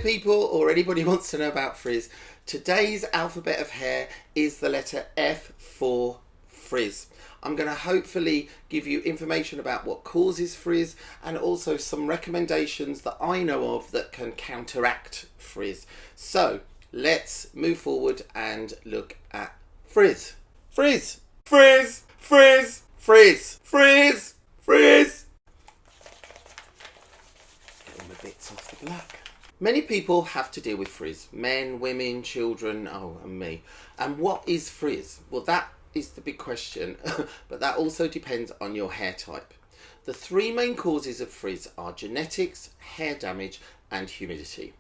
people or anybody wants to know about frizz, today's alphabet of hair is the letter F for frizz. I'm going to hopefully give you information about what causes frizz and also some recommendations that I know of that can counteract frizz. So let's move forward and look at frizz. Frizz, frizz, frizz, frizz, frizz, frizz. Get all the bits off the black. Many people have to deal with frizz. Men, women, children, and me. And what is frizz? Well, that is the big question, but that also depends on your hair type. The three main causes of frizz are genetics, hair damage, and humidity.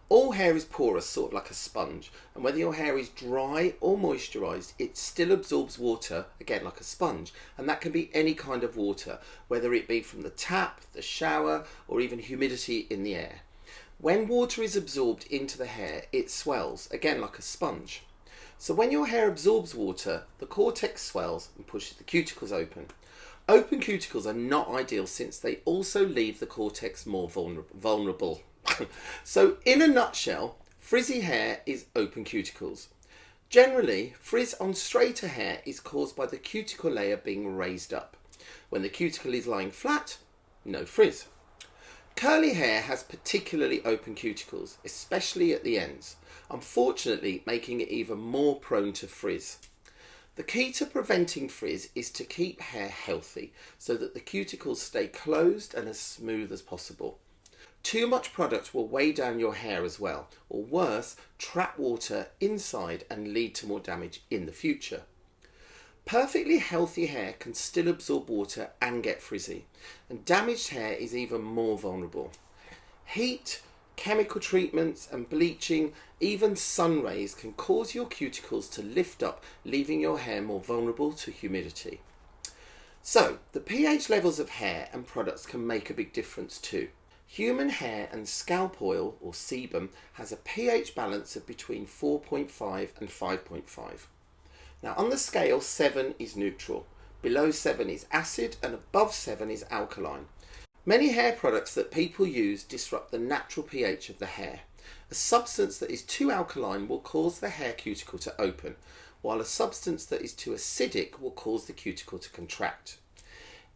All hair is porous, sort of like a sponge, and whether your hair is dry or moisturised, it still absorbs water, again like a sponge, and that can be any kind of water, whether it be from the tap, the shower, or even humidity in the air. When water is absorbed into the hair, it swells, again like a sponge. So when your hair absorbs water, the cortex swells and pushes the cuticles open. Open cuticles are not ideal since they also leave the cortex more vulnerable. So in a nutshell, frizzy hair is open cuticles. Generally, frizz on straighter hair is caused by the cuticle layer being raised up. When the cuticle is lying flat, no frizz. Curly hair has particularly open cuticles, especially at the ends, unfortunately making it even more prone to frizz. The key to preventing frizz is to keep hair healthy so that the cuticles stay closed and as smooth as possible. Too much product will weigh down your hair as well, or worse, trap water inside and lead to more damage in the future. Perfectly healthy hair can still absorb water and get frizzy, and damaged hair is even more vulnerable. Heat, chemical treatments and bleaching, even sun rays can cause your cuticles to lift up, leaving your hair more vulnerable to humidity. So, the pH levels of hair and products can make a big difference too. Human hair and scalp oil, or sebum, has a pH balance of between 4.5 and 5.5. Now on the scale, 7 is neutral, below 7 is acid, and above 7 is alkaline. Many hair products that people use disrupt the natural pH of the hair. A substance that is too alkaline will cause the hair cuticle to open, while a substance that is too acidic will cause the cuticle to contract.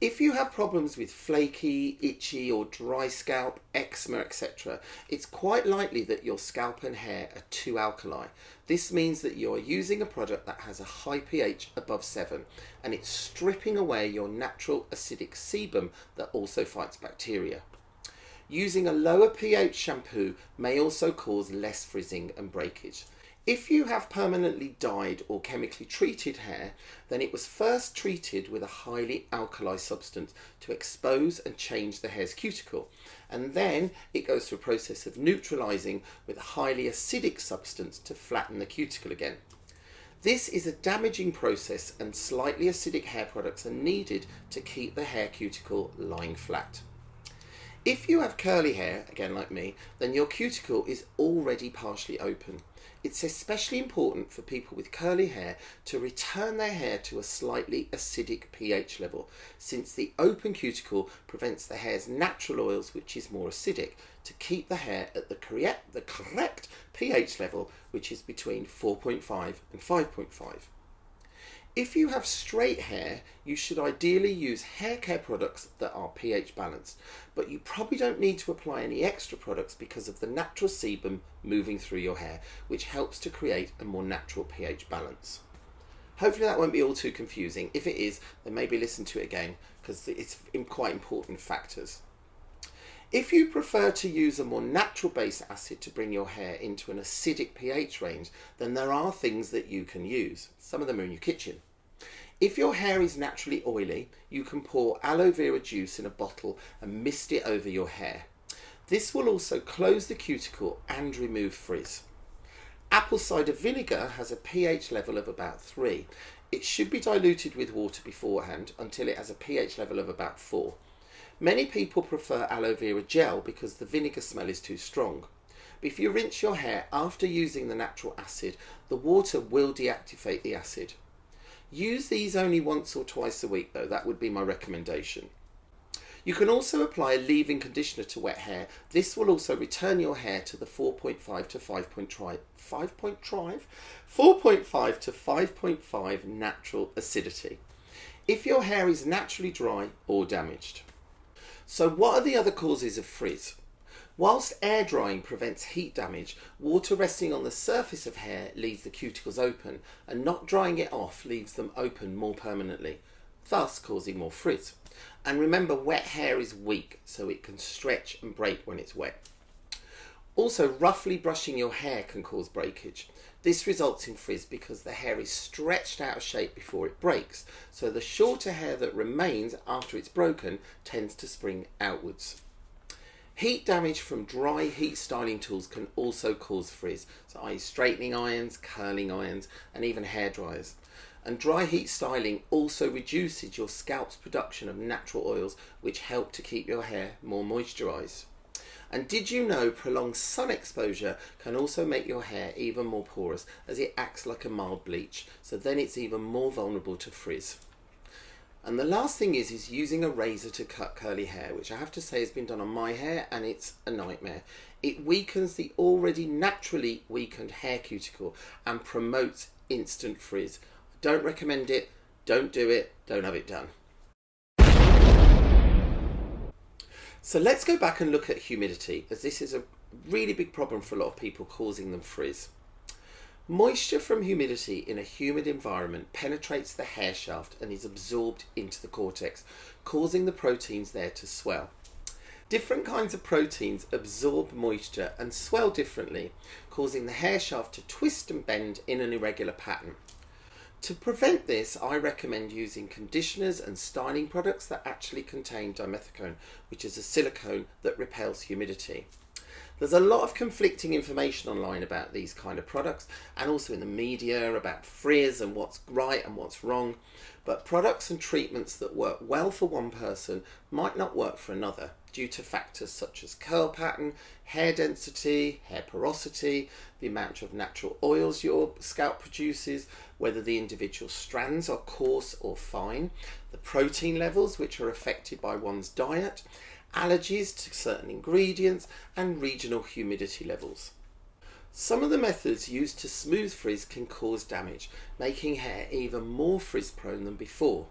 If you have problems with flaky, itchy or dry scalp, eczema, etc., it's quite likely that your scalp and hair are too alkali. This means that you are using a product that has a high pH above 7 and it's stripping away your natural acidic sebum that also fights bacteria. Using a lower pH shampoo may also cause less frizzing and breakage. If you have permanently dyed or chemically treated hair, then it was first treated with a highly alkali substance to expose and change the hair's cuticle, and then it goes through a process of neutralizing with a highly acidic substance to flatten the cuticle again. This is a damaging process, and slightly acidic hair products are needed to keep the hair cuticle lying flat. If you have curly hair, again like me, then your cuticle is already partially open. It's especially important for people with curly hair to return their hair to a slightly acidic pH level, since the open cuticle prevents the hair's natural oils, which is more acidic, to keep the hair at the correct pH level, which is between 4.5 and 5.5. If you have straight hair, you should ideally use hair care products that are pH balanced, but you probably don't need to apply any extra products because of the natural sebum moving through your hair, which helps to create a more natural pH balance. Hopefully that won't be all too confusing. If it is, then maybe listen to it again because it's quite important factors. If you prefer to use a more natural base acid to bring your hair into an acidic pH range, then there are things that you can use. Some of them are in your kitchen. If your hair is naturally oily, you can pour aloe vera juice in a bottle and mist it over your hair. This will also close the cuticle and remove frizz. Apple cider vinegar has a pH level of about 3. It should be diluted with water beforehand until it has a pH level of about 4. Many people prefer aloe vera gel because the vinegar smell is too strong. But if you rinse your hair after using the natural acid, the water will deactivate the acid. Use these only once or twice a week though, that would be my recommendation. You can also apply a leave-in conditioner to wet hair. This will also return your hair to the 4.5 to 5.5 natural acidity if your hair is naturally dry or damaged. So what are the other causes of frizz? Whilst air drying prevents heat damage, water resting on the surface of hair leaves the cuticles open, and not drying it off leaves them open more permanently, thus causing more frizz. And remember, wet hair is weak, so it can stretch and break when it's wet. Also, roughly brushing your hair can cause breakage. This results in frizz because the hair is stretched out of shape before it breaks, so the shorter hair that remains after it's broken tends to spring outwards. Heat damage from dry heat styling tools can also cause frizz, so i.e. straightening irons, curling irons, and even hair dryers. And dry heat styling also reduces your scalp's production of natural oils, which help to keep your hair more moisturised. And did you know prolonged sun exposure can also make your hair even more porous, as it acts like a mild bleach, so then it's even more vulnerable to frizz. And the last thing is using a razor to cut curly hair, which I have to say has been done on my hair, and it's a nightmare. It weakens the already naturally weakened hair cuticle and promotes instant frizz. Don't recommend it, don't do it, don't have it done. So let's go back and look at humidity, as this is a really big problem for a lot of people, causing them frizz. Moisture from humidity in a humid environment penetrates the hair shaft and is absorbed into the cortex, causing the proteins there to swell. Different kinds of proteins absorb moisture and swell differently, causing the hair shaft to twist and bend in an irregular pattern. To prevent this, I recommend using conditioners and styling products that actually contain dimethicone, which is a silicone that repels humidity. There's a lot of conflicting information online about these kind of products, and also in the media about frizz and what's right and what's wrong. But products and treatments that work well for one person might not work for another due to factors such as curl pattern, hair density, hair porosity, the amount of natural oils your scalp produces, whether the individual strands are coarse or fine, the protein levels which are affected by one's diet, allergies to certain ingredients, and regional humidity levels. Some of the methods used to smooth frizz can cause damage, making hair even more frizz prone than before.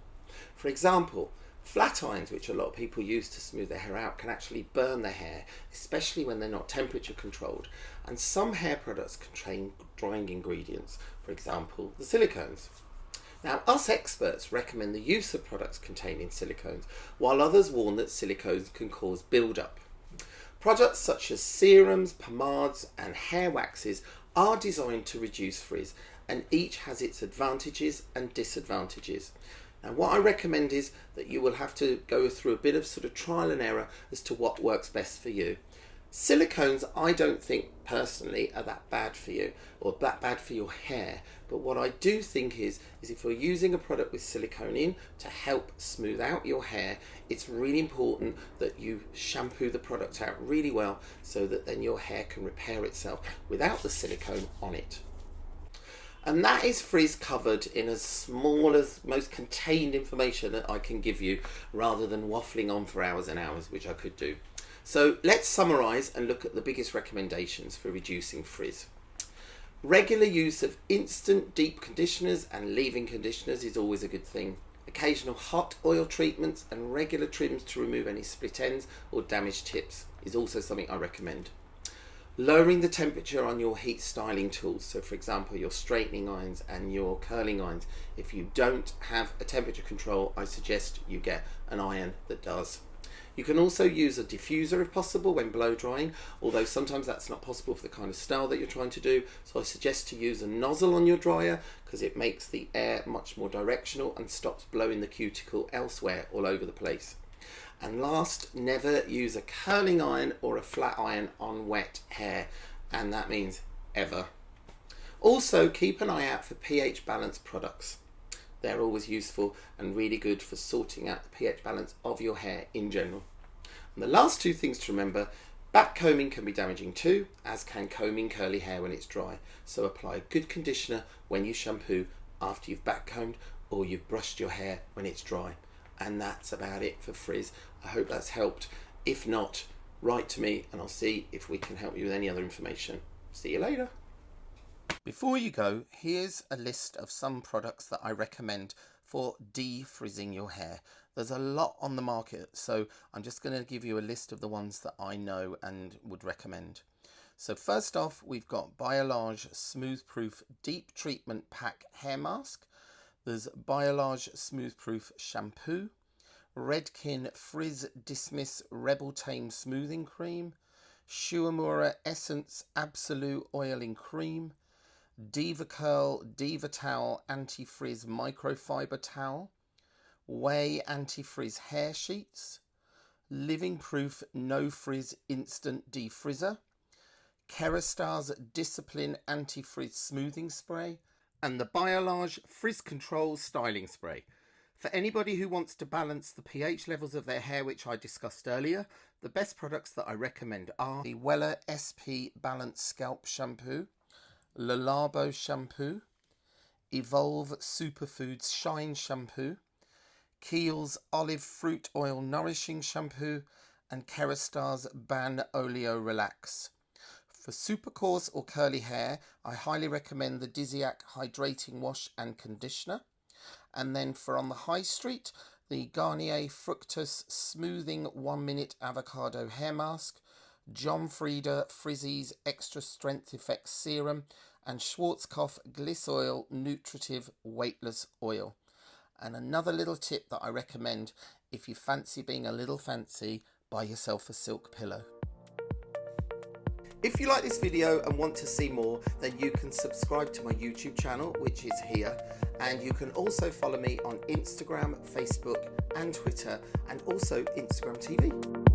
For example, flat irons, which a lot of people use to smooth their hair out, can actually burn their hair, especially when they're not temperature controlled. And some hair products contain drying ingredients, for example, the silicones. Now, us experts recommend the use of products containing silicones, while others warn that silicones can cause build-up. Products such as serums, pomades, and hair waxes are designed to reduce frizz, and each has its advantages and disadvantages. Now, what I recommend is that you will have to go through a bit of sort of trial and error as to what works best for you. Silicones, I don't think personally are that bad for you or that bad for your hair, but what I do think is if you're using a product with silicone in to help smooth out your hair, it's really important that you shampoo the product out really well so that then your hair can repair itself without the silicone on it. And that is frizz covered in as small as most contained information that I can give you, rather than waffling on for hours and hours, which I could do. So let's summarise and look at the biggest recommendations for reducing frizz. Regular use of instant deep conditioners and leave-in conditioners is always a good thing. Occasional hot oil treatments and regular trims to remove any split ends or damaged tips is also something I recommend. Lowering the temperature on your heat styling tools, so for example your straightening irons and your curling irons. If you don't have a temperature control, I suggest you get an iron that does. You can also use a diffuser if possible when blow drying, although sometimes that's not possible for the kind of style that you're trying to do. So I suggest to use a nozzle on your dryer because it makes the air much more directional and stops blowing the cuticle elsewhere all over the place. And last, never use a curling iron or a flat iron on wet hair, and that means ever. Also, keep an eye out for pH balance products. They're always useful and really good for sorting out the pH balance of your hair in general. And the last two things to remember: back combing can be damaging too, as can combing curly hair when it's dry. So apply a good conditioner when you shampoo after you've back combed or you've brushed your hair when it's dry. And that's about it for frizz. I hope that's helped. If not, write to me and I'll see if we can help you with any other information. See you later. Before you go, here's a list of some products that I recommend for de-frizzing your hair. There's a lot on the market, so I'm just going to give you a list of the ones that I know and would recommend. So first off, we've got Biolage Smooth Proof Deep Treatment Pack Hair Mask. There's Biolage Smooth Proof Shampoo, Redken Frizz Dismiss Rebel Tame Smoothing Cream, Shuamura Essence Absolute Oiling Cream, Diva Curl Diva Towel Anti-Frizz Microfiber Towel, Way Anti-Frizz Hair Sheets, Living Proof No Frizz Instant Defrizzer, Kerastars Discipline Anti-Frizz Smoothing Spray, and the Biolage Frizz Control Styling Spray. For anybody who wants to balance the pH levels of their hair, which I discussed earlier, the best products that I recommend are the Weller SP Balance Scalp Shampoo, Le Labo Shampoo, Evolve Superfoods Shine Shampoo, Kiehl's Olive Fruit Oil Nourishing Shampoo, and Kerastars Ban Oleo Relax. For super coarse or curly hair, I highly recommend the Dizziac Hydrating Wash and Conditioner. And then for on the high street, the Garnier Fructus Smoothing 1 Minute Avocado Hair Mask, John Frieda Frizzy's Extra Strength Effects Serum, and Schwarzkopf Gliss Oil Nutritive Weightless Oil. And another little tip that I recommend, if you fancy being a little fancy, buy yourself a silk pillow. If you like this video and want to see more, then you can subscribe to my YouTube channel, which is here, and you can also follow me on Instagram, Facebook and Twitter, and also Instagram TV.